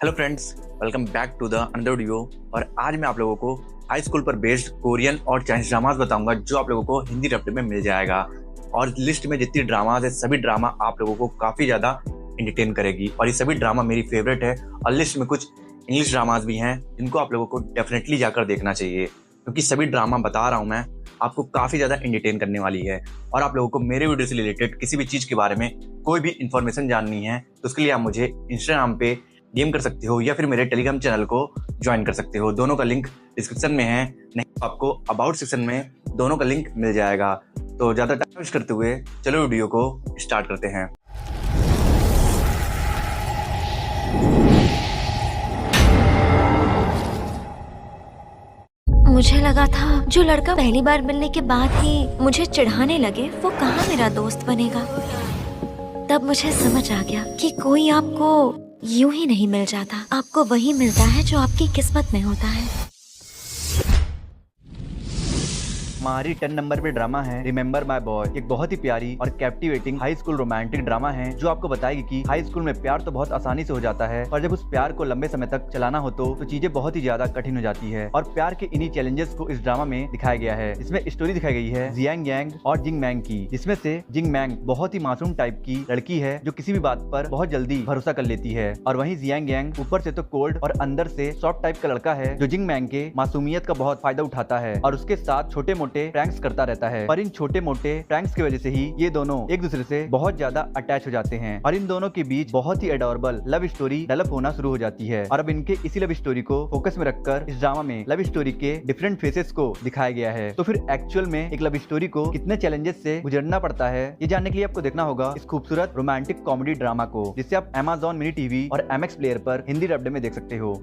Hello friends, welcome back to the another video. और आज मैं आप लोगों को हाई स्कूल पर बेस्ड कोरियन और चाइनीज ड्रामास बताऊंगा जो आप लोगों को हिंदी डब्ड में मिल जाएगा। और लिस्ट में जितनी ड्रामास है सभी ड्रामा आप लोगों को काफ़ी ज़्यादा एंटरटेन करेगी और ये सभी ड्रामा मेरी फेवरेट है। और लिस्ट में कुछ इंग्लिश ड्रामास भी हैं जिनको आप लोगों को डेफिनेटली जाकर देखना चाहिए, क्योंकि सभी ड्रामा बता रहा हूँ मैं आपको काफ़ी ज़्यादा एंटरटेन करने वाली है। और आप लोगों को मेरे वीडियो से रिलेटेड किसी भी चीज़ के बारे में कोई भी इन्फॉर्मेशन जाननी है तो उसके लिए आप मुझे इंस्टाग्राम पे डीएम कर सकते हो या फिर मेरे टेलीग्राम चैनल को ज्वाइन कर सकते हो। दोनों का लिंक डिस्क्रिप्शन में है, नहीं तो आपको अबाउट सेक्शन में दोनों का लिंक मिल जाएगा। तो ज़्यादा टाइम वेस्ट करते हुए चलो वीडियो को स्टार्ट करते हैं। मुझे लगा था जो लड़का पहली बार मिलने के बाद ही मुझे चिढ़ाने लगे वो कहाँ मेरा दोस्त बनेगा। तब मुझे समझ आ गया कि कोई आपको यूं ही नहीं मिल जाता, आपको वही मिलता है जो आपकी किस्मत में होता है। हमारी 10 नंबर पे ड्रामा है रिमेंबर माय बॉय। एक बहुत ही प्यारी और captivating high school romantic drama है जो आपको बताएगी कि हाई स्कूल में प्यार तो बहुत आसानी से हो जाता है, और जब उस प्यार को लंबे समय तक चलाना हो तो चीजें बहुत ही ज्यादा कठिन हो जाती है। और प्यार के इन्हीं चैलेंजेस को इस ड्रामा में दिखाया गया है। इसमें स्टोरी दिखाई गई है जियांग यांग और जिंग मैंग की, जिसमें से जिंग मैंग बहुत ही मासूम टाइप की लड़की है जो किसी भी बात पर बहुत जल्दी भरोसा कर लेती है, और वहीं जियांग यांग ऊपर से तो कोल्ड और अंदर से सॉफ्ट टाइप का लड़का है जो जिंग मैंग के मासूमियत का बहुत फायदा उठाता है और उसके साथ छोटे मोटे प्रैंक्स करता रहता है। पर इन छोटे मोटे प्रैंक्स की वजह से ही ये दोनों एक दूसरे से बहुत ज्यादा अटैच हो जाते हैं और इन दोनों के बीच बहुत ही एडोरेबल लव स्टोरी डेवलप होना शुरू हो जाती है। और अब इनके इसी लव स्टोरी को फोकस में रखकर इस ड्रामा में लव स्टोरी के डिफरेंट फेसेस को दिखाया गया है। तो फिर एक्चुअल में एक लव स्टोरी को कितने चैलेंजेस से गुजरना पड़ता है ये जानने के लिए आपको देखना होगा इस खूबसूरत रोमांटिक कॉमेडी ड्रामा को, जिसे आप Amazon मिनी टीवी और MX प्लेयर पर हिंदी डब्ड में देख सकते हो।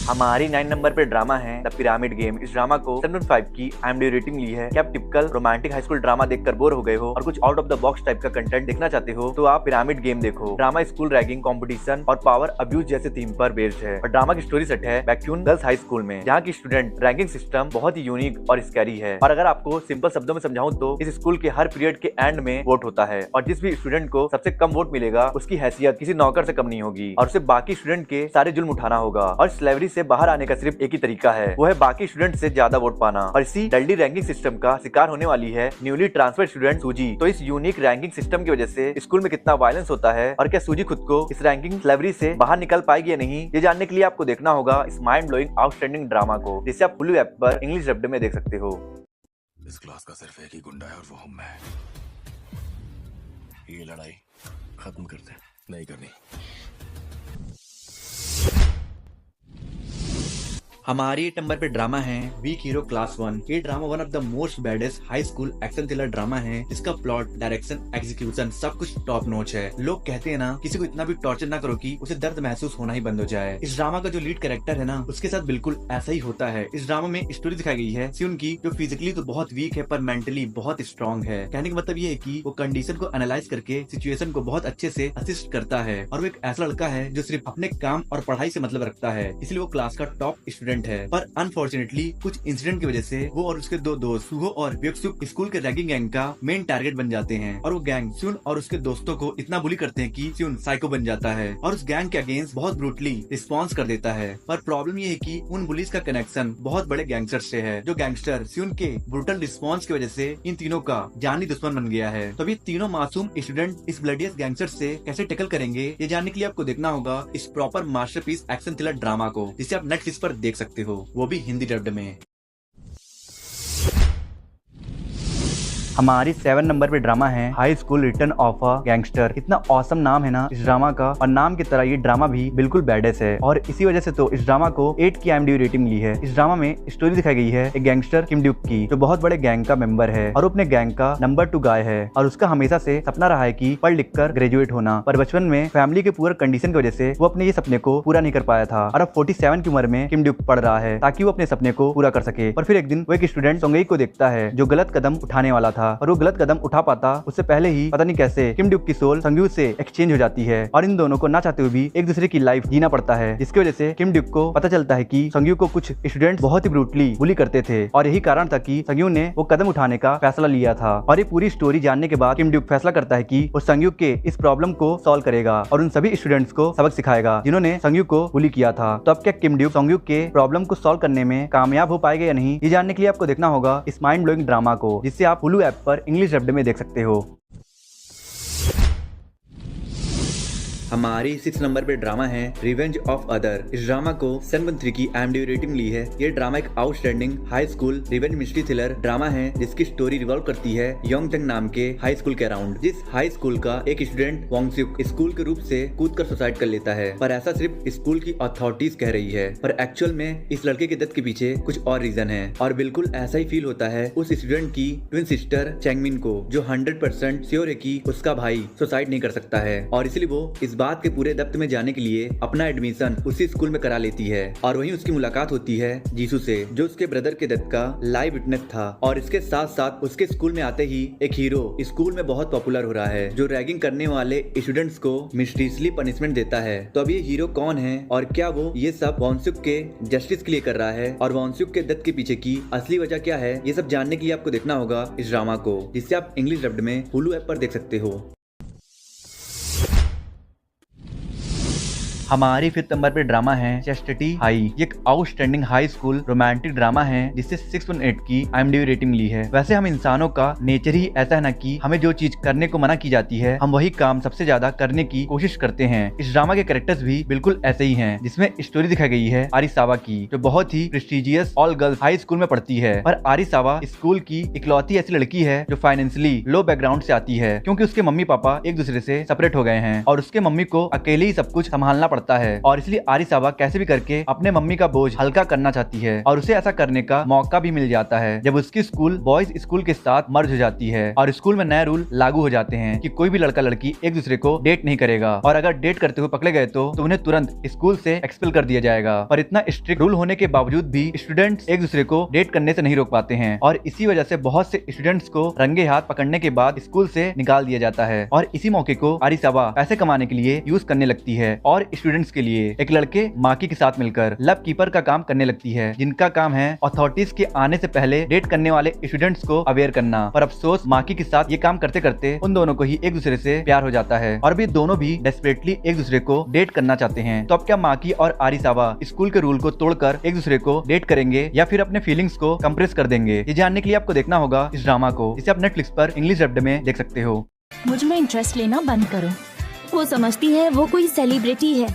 हमारी 9 नंबर पे ड्रामा है द पिरामिड गेम। इस ड्रामा को 7.5 की IMDb रेटिंग ली है। क्या आप typical romantic high school drama देखकर बोर हो गए हो और कुछ out of the box type का कंटेंट देखना चाहते हो तो आप पिरामिड गेम देखो। ड्रामा स्कूल रैगिंग, कंपटीशन और पावर अब्यूज जैसे थीम पर बेस्ड है। और ड्रामा की स्टोरी सेट है बैक्यून गर्ल्स हाई स्कूल में, जहाँ की स्टूडेंट रैंकिंग सिस्टम बहुत ही यूनिक और स्कैरी है। और अगर आपको सिंपल शब्दों में समझाऊं तो इस स्कूल के हर पीरियड के एंड में वोट होता है और जिस भी स्टूडेंट को सबसे कम वोट मिलेगा उसकी हैसियत किसी नौकर से कम नहीं होगी और उसे बाकी स्टूडेंट के सारे जुल्म उठाना होगा। और स्लेवरी से बाहर आने का सिर्फ एक ही तरीका है, वो है बाकी स्टूडेंट से ज्यादा वोट पाना। और इसी डल्डी रैंकिंग सिस्टम का शिकार होने वाली है न्यूली ट्रांसफर्ड स्टूडेंट सूजी। तो इस यूनिक रैंकिंग सिस्टम की वजह से स्कूल में कितना वायलेंस होता है और क्या सूजी खुद को इस रैंकिंग स्लेवरी से बाहर निकल पाएगी या नहीं, ये जानने के लिए आपको देखना होगा इस माइंड ब्लोइंग आउटस्टैंडिंग ड्रामा को, जिसे आप हुलू ऐप पर इंग्लिश डब्ड में देख सकते हो। इस क्लास का सिर्फ एक ही गुंडा है और वो हूं मैं। ये लड़ाई खत्म करते नहीं करनी। हमारी 8 नंबर पे ड्रामा है वीक हीरो क्लास 1। ये drama one of the most baddest high school action thriller drama है। इसका प्लॉट, डायरेक्शन, एग्जीक्यूशन सब कुछ टॉप नॉच है। लोग कहते हैं ना किसी को इतना भी टॉर्चर ना करो कि उसे दर्द महसूस होना ही बंद हो जाए। इस ड्रामा का जो लीड कैरेक्टर है ना उसके साथ बिल्कुल ऐसा ही होता है। इस ड्रामा में स्टोरी दिखाई गई है सियुन की, जो फिजिकली तो बहुत वीक है पर मेंटली बहुत स्ट्रॉन्ग है। कहने का मतलब ये है कि वो कंडीशन को एनालाइज करके सिचुएशन को बहुत अच्छे से असिस्ट करता है और वो एक ऐसा लड़का है जो सिर्फ अपने काम और पढ़ाई से मतलब रखता है, इसलिए वो क्लास का टॉप स्टूडेंट है। पर अनफॉर्चुनेटली कुछ इंसिडेंट की वजह से वो और उसके दो दोस्त सुहो और व्योक्सुक स्कूल के रैगिंग गैंग का मेन टारगेट बन जाते हैं और वो गैंग सियुन और उसके दोस्तों को इतना बुली करते हैं कि सियुन साइको बन जाता है और उस गैंग के अगेंस्ट बहुत ब्रूटली रिस्पॉन्स कर देता है। पर प्रॉब्लम ये है कि उन बुलीज का कनेक्शन बहुत बड़े गैंगस्टर से है, जो गैंगस्टर सियुन के ब्रूटल रिस्पॉन्स की वजह से इन तीनों का जानी दुश्मन बन गया है। तो ये तीनों मासूम स्टूडेंट इस ब्लडियस गैंगस्टर से कैसे टैकल करेंगे ये जानने के लिए आपको देखना होगा इस proper masterpiece action thriller drama को, जिसे आप नेटफ्लिक्स पर देख सकते हो, वो भी हिंदी डब्ड में। हमारी 7 नंबर पे ड्रामा है high school return of a gangster. इतना ऑसम नाम है ना इस ड्रामा का, और नाम की तरह ये ड्रामा भी बिल्कुल बैडेस है और इसी वजह से तो इस ड्रामा को 8 की IMDb रेटिंग मिली है। इस ड्रामा में स्टोरी दिखाई गई है एक गैंगस्टर किम ड्यूक की, जो बहुत बड़े गैंग का मेंबर है और अपने गैंग का नंबर 2 गाय है और उसका हमेशा से सपना रहा है कि पढ़ लिख कर ग्रेजुएट होना, पर बचपन में फैमिली के पुअर कंडीशन की वजह से वो अपने ये सपने को पूरा नहीं कर पाया था। और अब 47 की उम्र में किम ड्यूक पढ़ रहा है ताकि वो अपने सपने को पूरा कर सके। पर फिर एक दिन वो एक स्टूडेंट सोंगई को देखता है जो गलत कदम उठाने वाला था था और वो गलत कदम उठा पाता उससे पहले ही पता नहीं कैसे किम ड्यूक की सोल संग्यू से एक्सचेंज हो जाती है और इन दोनों को ना चाहते हुए भी एक दूसरे की लाइफ जीना पड़ता है, जिसकी वजह से किम ड्यूक को पता चलता है कि संग्यू को कुछ स्टूडेंट बहुत ही ब्रूटली बुली करते थे और यही कारण था कि संग्यू ने वो कदम उठाने का फैसला लिया था। और ये पूरी स्टोरी जानने के बाद किम ड्यूक फैसला करता है कि वो संग्यू के इस प्रॉब्लम को सॉल्व करेगा और उन सभी स्टूडेंट्स को सबक सिखाएगा जिन्होंने संग्यू को बुली किया था। तो अब क्या किम ड्यूक संग्यू के प्रॉब्लम को सॉल्व करने में कामयाब हो पाएगा या नहीं, ये जानने के लिए आपको देखना होगा इस माइंड ब्लोइंग ड्रामा को, जिसे आप हुलू ऐप पर इंग्लिश डब्ड में देख सकते हो। हमारी 6 नंबर पे ड्रामा है रिवेंज ऑफ अदर। इस ड्रामा को 7.3 की IMDb रेटिंग ली है। ये ड्रामा एक outstanding high school revenge mystery thriller drama है जिसकी स्टोरी रिवॉल्व करती है योंगजंग नाम के हाई स्कूल के अराउंड। जिस हाई स्कूल का एक स्टूडेंट वोंगसुक स्कूल के रूप से कूद कर सुसाइड कर लेता है, पर ऐसा सिर्फ स्कूल की अथॉरिटीज कह रही है, पर एक्चुअल में इस लड़के की डेथ के पीछे कुछ और रीजन है। और बिल्कुल ऐसा ही फील होता है उस स्टूडेंट की ट्विन सिस्टर चैंगमिन को, जो 100% श्योर है कि उसका भाई सुसाइड नहीं कर सकता है और इसलिए वो इस बात के पूरे डेप्थ में जाने के लिए अपना एडमिशन उसी स्कूल में करा लेती है। और वहीं उसकी मुलाकात होती है जीसू से, जो उसके ब्रदर के डेथ का लाइव विटनेस था। और इसके साथ साथ उसके स्कूल में आते ही एक हीरो स्कूल में बहुत पॉपुलर हो रहा है, जो रैगिंग करने वाले स्टूडेंट्स को मिस्टीरियसली पनिशमेंट देता है। तो अब ये हीरो कौन है और क्या वो ये सब वोंगसुक के जस्टिस के लिए कर रहा है और वोंगसुक के डेथ के पीछे की असली वजह क्या है, ये सब जानने के लिए आपको देखना होगा इस ड्रामा को, जिससे आप इंग्लिश डब्ड में हुलू ऐप पर देख सकते हो। हमारी 5th नंबर पे ड्रामा है चेस्टिटी हाई। ये एक outstanding high school romantic drama है जिससे 6.8 की IMDb रेटिंग ली है। वैसे हम इंसानों का नेचर ही ऐसा है ना कि हमें जो चीज करने को मना की जाती है हम वही काम सबसे ज्यादा करने की कोशिश करते हैं। इस ड्रामा के कैरेक्टर्स भी बिल्कुल ऐसे ही हैं, जिसमें स्टोरी दिखाई गई है आरिसावा की, जो बहुत ही prestigious all girls high school में पढ़ती है। पर आरिसावा स्कूल की इकलौती ऐसी लड़की है जो फाइनेंशियली लो बैकग्राउंड से आती है, क्योंकि उसके मम्मी पापा एक दूसरे से सेपरेट हो गए हैं और उसके मम्मी को अकेले ही सब कुछ संभालना पड़ता है और इसलिए आरिसावा कैसे भी करके अपने मम्मी का बोझ हल्का करना चाहती है और उसे ऐसा करने का मौका भी मिल जाता है जब उसकी स्कूल बॉयज स्कूल के साथ मर्ज हो जाती है और स्कूल में नए रूल लागू हो जाते हैं कि कोई भी लड़का लड़की एक दूसरे को डेट नहीं करेगा और अगर डेट करते हुए पकड़े गए तो उन्हें तुरंत स्कूल से एक्सपेल कर दिया जाएगा। पर इतना स्ट्रिक्ट रूल होने के बावजूद भी स्टूडेंट्स एक दूसरे को डेट करने से नहीं रोक पाते हैं और इसी वजह से बहुत से स्टूडेंट्स को रंगे हाथ पकड़ने के बाद स्कूल से निकाल दिया जाता है। और इसी मौके को आरिसावा पैसे कमाने के लिए यूज करने लगती है और स्टूडेंट्स के लिए एक लड़के माकी के साथ मिलकर लब कीपर का काम करने लगती है, जिनका काम है अथॉरिटीज के आने से पहले डेट करने वाले स्टूडेंट्स को अवेयर करना। पर अफसोस माकी के साथ ये काम करते करते उन दोनों को ही एक दूसरे से प्यार हो जाता है और भी दोनों भी डेस्परेटली एक दूसरे को डेट करना चाहते हैं। तो अब क्या माकी और आरिसावा स्कूल के रूल को तोड़कर एक दूसरे को डेट करेंगे या फिर अपने फीलिंग्स को कंप्रेस कर देंगे, ये जानने के लिए आपको देखना होगा इस ड्रामा को, जिसे आप नेटफ्लिक्स पर इंग्लिश डब्ड में देख सकते हो। मुझ में इंटरेस्ट लेना बंद करो। वो समझती है वो कोई सेलिब्रिटी है।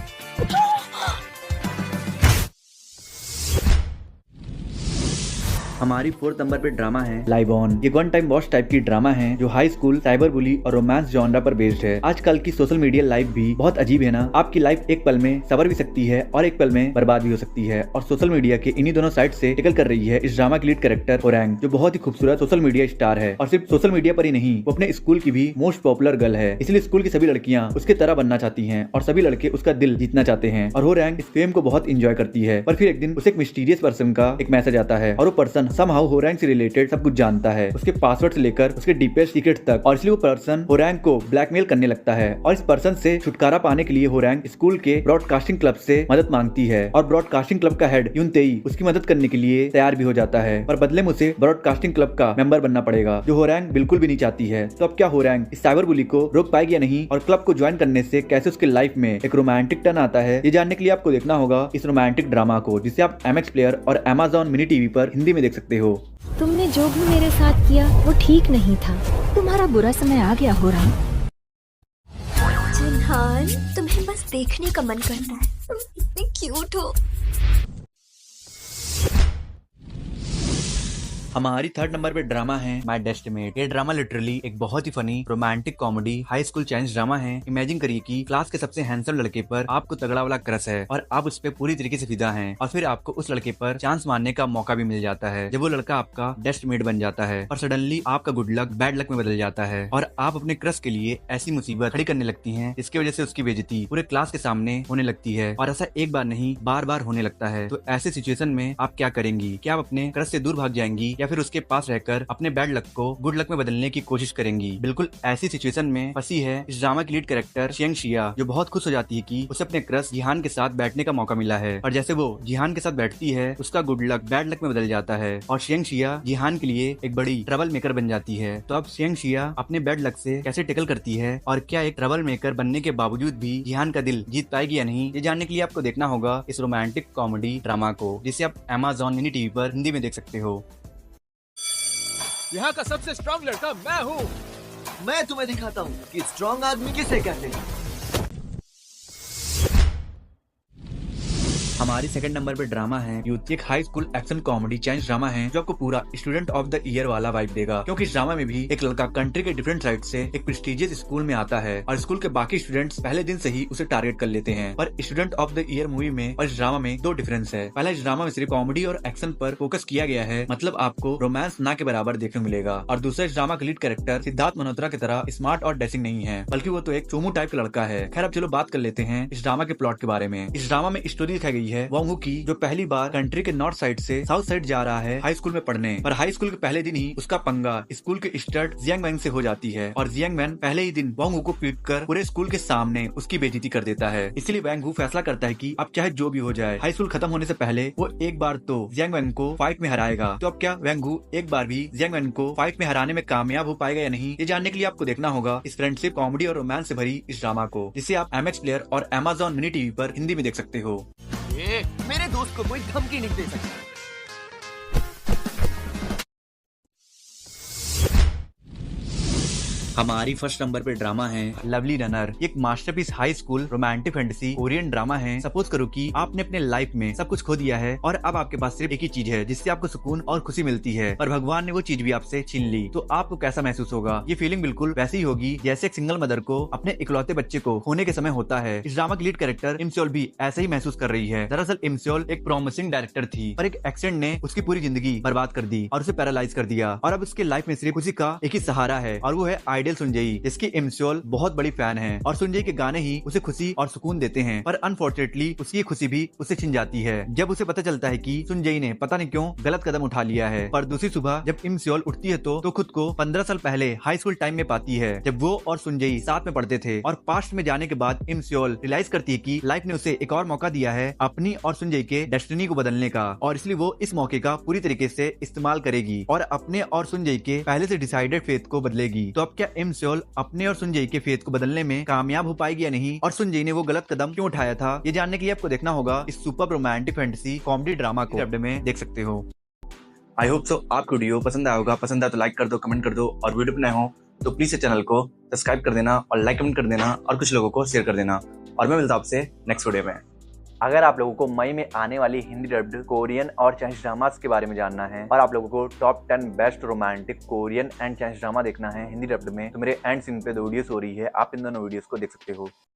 हमारी 4th नंबर पे ड्रामा है लाइव ऑन। ये वन टाइम वॉच टाइप की ड्रामा है जो हाई स्कूल साइबर बुली और रोमांस जॉनरा पर बेस्ड है। आजकल की सोशल मीडिया लाइफ भी बहुत अजीब है ना, आपकी लाइफ एक पल में सवर भी सकती है और एक पल में बर्बाद भी हो सकती है और सोशल मीडिया के इन्हीं दोनों साइड से टिकल कर रही है इस ड्रामा की लीड कैरेक्टर होरैंग, जो बहुत ही खूबसूरत सोशल मीडिया स्टार है और सिर्फ सोशल मीडिया पर ही नहीं, वो अपने स्कूल की भी मोस्ट पॉपुलर गर्ल है। इसलिए स्कूल की सभी लड़कियां उसके तरह बनना चाहती हैं और सभी लड़के उसका दिल जीतना चाहते हैं और होरैंग इस फेम को बहुत इंजॉय करती है। पर फिर एक दिन उसे एक मिस्टीरियस पर्सन का एक मैसेज आता है और वो पर्सन समहाउ होरैंग रिलेटेड सब कुछ जानता है, उसके पासवर्ड से लेकर उसके डीपेस्ट सीक्रेट तक, और इसलिए वो पर्सन होरैंग को ब्लैकमेल करने लगता है। और इस पर्सन से छुटकारा पाने के लिए होरैंग स्कूल के ब्रॉडकास्टिंग क्लब से मदद मांगती है और ब्रॉडकास्टिंग क्लब का हेड युनतेई उसकी मदद करने के लिए तैयार भी हो जाता है, पर बदले में उसे ब्रॉडकास्टिंग क्लब का मेंबर बनना पड़ेगा, जो होरैंग बिल्कुल भी नहीं चाहती है। तो अब क्या होरैंग इस साइबर बुली को रोक पाएगी या नहीं और क्लब को ज्वाइन करने से कैसे उसके लाइफ में एक रोमांटिक टर्न आता है, ये जानने के लिए आपको देखना होगा इस रोमांटिक ड्रामा को, जिसे आप MX प्लेयर और Amazon मिनी टीवी पर हिंदी में देख सकते हो। तुमने जो भी मेरे साथ किया वो ठीक नहीं था। तुम्हारा बुरा समय आ गया हो रहा। जिन्हान, तुम्हें बस देखने का मन करता है, तुम इतने क्यूट हो। हमारी 3rd नंबर पे ड्रामा है माय डेस्टिमेट। ये ड्रामा लिटरली एक बहुत ही funny romantic comedy high school Chinese drama है। इमेजिन करिए कि क्लास के सबसे हैंडसम लड़के पर आपको तगड़ा वाला क्रश है और आप उस पर पूरी तरीके से फिदा हैं और फिर आपको उस लड़के पर चांस मारने का मौका भी मिल जाता है जब वो लड़का आपका डेस्टिमेट बन जाता है और सडनली आपका गुड लक बैड लक में बदल जाता है और आप अपने क्रश के लिए ऐसी मुसीबत खड़ी करने लगती हैं जिसकी वजह से उसकी बेइज्जती पूरे क्लास के सामने होने लगती है और ऐसा एक बार नहीं बार बार होने लगता है। तो ऐसे सिचुएशन में आप क्या करेंगी? क्या आप अपने क्रश से दूर भाग जाएंगी या या फिर उसके पास रहकर अपने बैड लक को गुड लक में बदलने की कोशिश करेंगी। बिल्कुल ऐसी सिचुएशन में फंसी है इस ड्रामा की लीड कैरेक्टर शियंग शिया, जो बहुत खुश हो जाती है कि उसे अपने क्रश जिहान के साथ बैठने का मौका मिला है। और जैसे वो जिहान के साथ बैठती है उसका गुड लक बैड लक में बदल जाता है और शियंग शिया जिहान के लिए एक बड़ी ट्रबल मेकर बन जाती है। तो अब शियंग शिया अपने बैड लक से कैसे टेकल करती है और क्या एक ट्रबल मेकर बनने के बावजूद भी जिहान का दिल जीत पाएगी या नहीं, ये जानने के लिए आपको देखना होगा इस रोमांटिक कॉमेडी ड्रामा को, जिसे आप Amazon मिनी टीवी पर हिंदी में देख सकते हो। यहाँ का सबसे स्ट्रॉन्ग लड़का मैं हूँ। मैं तुम्हें दिखाता हूँ कि स्ट्रॉन्ग आदमी किसे कहते हैं। हमारी सेकंड नंबर पे ड्रामा है यूथ, एक high school action comedy change drama है जो आपको पूरा स्टूडेंट ऑफ द ईयर वाला वाइब देगा, क्योंकि इस ड्रामा में भी एक लड़का कंट्री के डिफरेंट साइड से एक प्रेस्टिजियस स्कूल में आता है और स्कूल के बाकी स्टूडेंट्स पहले दिन से ही उसे टारगेट कर लेते हैं। पर student of the year movie में और इस ड्रामा में दो डिफरेंस है। पहला, इस ड्रामा में सिर्फ कॉमेडी और एक्शन पर फोकस किया गया है, मतलब आपको रोमांस ना के बराबर देखने मिलेगा। और दूसरा, इस ड्रामा का लीड कैरेक्टर सिद्धार्थ मल्होत्रा की तरह स्मार्ट और डैशिंग नहीं है, बल्कि वो तो एक चोमू टाइप का लड़का है। खैर, अब चलो बात कर लेते हैं इस ड्रामा के प्लॉट के बारे में। इस ड्रामा में स्टोरी दिखाई गई है वोंग हू की, जो पहली बार कंट्री के नॉर्थ साइड से साउथ साइड जा रहा है हाई स्कूल में पढ़ने। पर हाई स्कूल के पहले दिन ही उसका पंगा स्कूल के स्टड जियांग वैंग से हो जाती है और जियांग वैन पहले ही दिन वोंग हू को पीट कर पूरे स्कूल के सामने उसकी बेइज्जती कर देता है। इसलिए वैंग हू फैसला करता है कि अब चाहे जो भी हो जाए हाई स्कूल खत्म होने से पहले वो एक बार तो जियांग वैंग को फाइट में हराएगा। तो अब क्या वैंग हू एक बार भी जियांग वैंग को फाइट में हराने में कामयाब हो पाएगा या नहीं, ये जानने के लिए आपको देखना होगा इस फ्रेंडशिप कॉमेडी और रोमांस से भरी इस ड्रामा को, जिसे आप MX प्लेयर और Amazon मिनी टीवी पर हिंदी में देख सकते हो। मेरे दोस्त को कोई धमकी नहीं दे सकता। हमारी फर्स्ट नंबर पे ड्रामा है लवली रनर, एक masterpiece high school romantic fantasy Korean drama है। सपोज करो कि आपने अपने लाइफ में सब कुछ खो दिया है और अब आपके पास सिर्फ एक ही चीज है जिससे आपको सुकून और खुशी मिलती है, और भगवान ने वो चीज भी आपसे छीन ली। तो आपको कैसा महसूस होगा? ये फीलिंग बिल्कुल वैसी ही होगी जैसे एक सिंगल मदर को अपने इकलौते बच्चे को खोने के समय होता है। इस ड्रामा की लीड कैरेक्टर इमसेओल भी ऐसे ही महसूस कर रही है। दरअसल इमसेओल एक प्रॉमिसिंग डायरेक्टर थी, पर एक एक्सीडेंट ने उसकी पूरी जिंदगी बर्बाद कर दी और उसे पैरालाइज कर दिया, और अब उसके लाइफ में सिर्फ उसी का एक ही सहारा है और वो है आइडियल सुनजई, जिसकी इमसेओल बहुत बड़ी फैन है। और सुनजई के गाने ही उसे खुशी और सुकून देते हैं, पर अनफॉर्चुनेटली उसकी खुशी भी उसे छिन जाती है जब उसे पता चलता है कि सुनजई ने पता नहीं क्यों गलत कदम उठा लिया है। पर दूसरी सुबह जब इमसेओल उठती है तो खुद को 15 साल पहले हाई स्कूल टाइम में पाती है, जब वो और सुनजई साथ में पढ़ते थे। और पास्ट में जाने के बाद इमसेओल रियलाइज करती है कि लाइफ ने उसे एक और मौका दिया है अपनी और सुनजई के डेस्टिनी को बदलने का, और इसलिए वो इस मौके का पूरी तरीके से इस्तेमाल करेगी और अपने और सुनजई के पहले से डिसाइडेड फेथ को बदलेगी। तो अब क्या इमसेओल अपने और सुनजई के फेथ को बदलने में कामयाब हो पाएगी या नहीं, और सुनजई ने वो गलत कदम क्यों उठाया था, ये जानने के लिए आपको देखना होगा इस super romantic fantasy comedy drama को शब्द में देख सकते हो। आई होप सो आपको वीडियो पसंद आया होगा। पसंद आया तो लाइक कर दो, कमेंट कर दो, और वीडियो पे नए हो तो प्लीज इस चैनल को सब्सक्राइब कर देना और लाइक कमेंट कर देना और कुछ लोगों को शेयर कर देना। और मैं मिलता हूं आपसे नेक्स्ट वीडियो में। अगर आप लोगों को मई में आने वाली हिंदी डब्ड कोरियन और चाइनीज ड्रामास के बारे में जानना है, और आप लोगों को top 10 best romantic Korean and Chinese drama देखना है हिंदी डब्ड में, तो मेरे एंड सीन पे 2 वीडियोस हो रही है, आप इन दोनों वीडियोस को देख सकते हो।